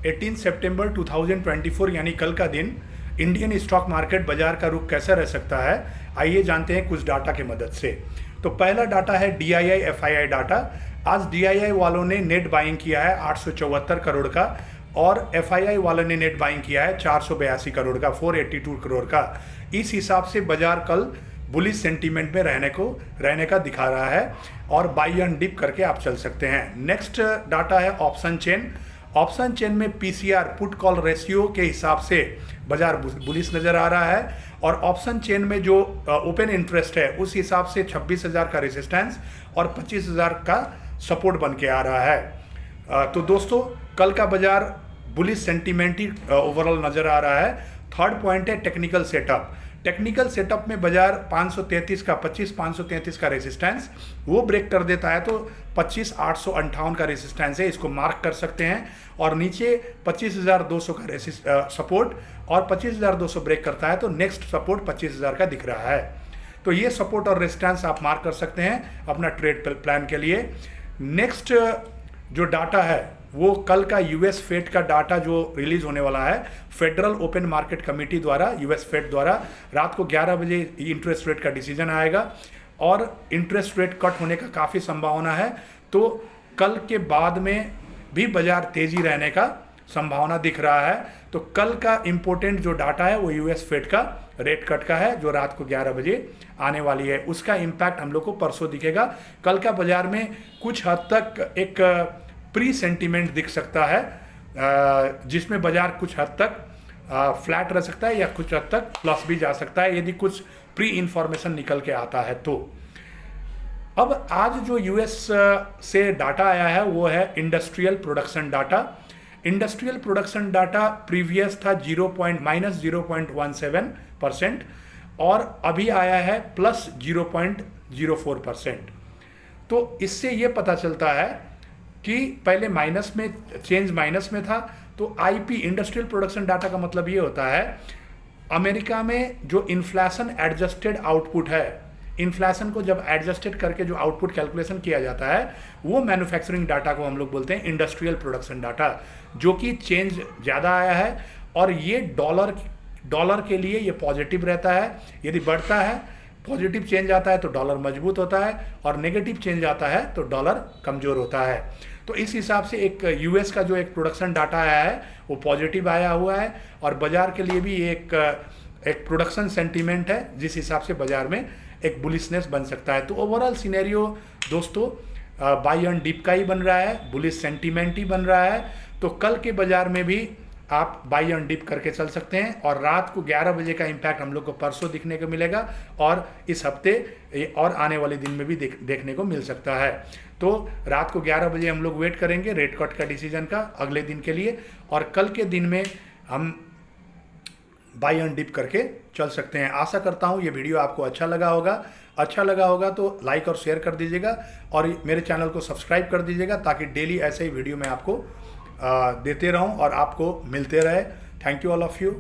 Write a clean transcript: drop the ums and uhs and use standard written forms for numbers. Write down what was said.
18 सितंबर 2024 यानी कल का दिन इंडियन स्टॉक मार्केट बाजार का रुख कैसा रह सकता है, आइए जानते हैं कुछ डाटा की मदद से। तो पहला डाटा है DII FII डाटा। आज DII वालों ने नेट बाइंग किया है 874 करोड़ का और FII वालों ने नेट बाइंग किया है 482 करोड़ का, 482 करोड़ का। इस हिसाब से बाजार कल बुलिश सेंटीमेंट में रहने का दिखा रहा है और बाई एंड डिप करके आप चल सकते हैं। नेक्स्ट डाटा है ऑप्शन चेन। ऑप्शन चेन में PCR पुट कॉल रेशियो के हिसाब से बाजार बुलिश नज़र आ रहा है और ऑप्शन चेन में जो ओपन इंटरेस्ट है उस हिसाब से 26,000 का रेजिस्टेंस और 25,000 का सपोर्ट बन के आ रहा है। तो दोस्तों कल का बाजार बुलिश सेंटीमेंट ही ओवरऑल नज़र आ रहा है। थर्ड पॉइंट है टेक्निकल सेटअप। टेक्निकल सेटअप में बाजार 533 का रेजिस्टेंस वो ब्रेक कर देता है तो 25,858 का रेजिस्टेंस है, इसको मार्क कर सकते हैं। और नीचे 25,200 का सपोर्ट और 25,200 ब्रेक करता है तो नेक्स्ट सपोर्ट 25,000 का दिख रहा है। तो ये सपोर्ट और रेजिस्टेंस आप मार्क कर सकते हैं अपना ट्रेड प्लान के लिए। नेक्स्ट जो डाटा है वो कल का US फेड का डाटा जो रिलीज होने वाला है, फेडरल ओपन मार्केट कमेटी द्वारा, US फेड द्वारा रात को 11 बजे इंटरेस्ट रेट का डिसीजन आएगा और इंटरेस्ट रेट कट होने का काफ़ी संभावना है। तो कल के बाद में भी बाजार तेजी रहने का संभावना दिख रहा है। तो कल का इम्पोर्टेंट जो डाटा है वो US फेड का रेट कट का है जो रात को 11 बजे आने वाली है। उसका इम्पैक्ट हम लोग को परसों दिखेगा। कल का बाजार में कुछ हद तक एक प्री सेंटीमेंट दिख सकता है जिसमें बाजार कुछ हद तक फ्लैट रह सकता है या कुछ हद तक प्लस भी जा सकता है यदि कुछ प्री इंफॉर्मेशन निकल के आता है तो। अब आज जो US से डाटा आया है वो है industrial production data. Industrial production data previous था -0.17% और अभी आया है +0.04%। तो इससे ये पता चलता है कि पहले माइनस में था। तो IP इंडस्ट्रियल प्रोडक्शन डाटा का मतलब ये होता है अमेरिका में जो इन्फ्लेशन एडजस्टेड आउटपुट है, इन्फ्लेशन को जब एडजस्टेड करके जो आउटपुट कैलकुलेशन किया जाता है वो मैन्युफैक्चरिंग डाटा को हम लोग बोलते हैं इंडस्ट्रियल प्रोडक्शन डाटा, जो कि चेंज ज़्यादा आया है और ये डॉलर के लिए ये पॉजिटिव रहता है। यदि बढ़ता है, पॉजिटिव चेंज आता है तो डॉलर मजबूत होता है और नेगेटिव चेंज आता है तो डॉलर कमज़ोर होता है। तो इस हिसाब से एक US का जो एक प्रोडक्शन डाटा आया है वो पॉजिटिव आया हुआ है और बाजार के लिए भी एक प्रोडक्शन सेंटीमेंट है जिस हिसाब से बाजार में एक बुलिशनेस बन सकता है। तो ओवरऑल सिनेरियो दोस्तों बाई एंड डिप का ही बन रहा है, बुलिश सेंटीमेंट ही बन रहा है। तो कल के बाजार में भी आप बाई एंड डिप करके चल सकते हैं और रात को 11 बजे का इम्पैक्ट हम लोग को परसों दिखने को मिलेगा और इस हफ्ते और आने वाले दिन में भी देखने को मिल सकता है। तो रात को 11 बजे हम लोग वेट करेंगे रेट कट का डिसीजन का अगले दिन के लिए और कल के दिन में हम बाई एंड डिप करके चल सकते हैं। आशा करता हूँ ये वीडियो आपको अच्छा लगा होगा तो लाइक और शेयर कर दीजिएगा और मेरे चैनल को सब्सक्राइब कर दीजिएगा ताकि डेली ऐसे ही वीडियो मैं आपको देते रहूं और आपको मिलते रहे। Thank you all of you.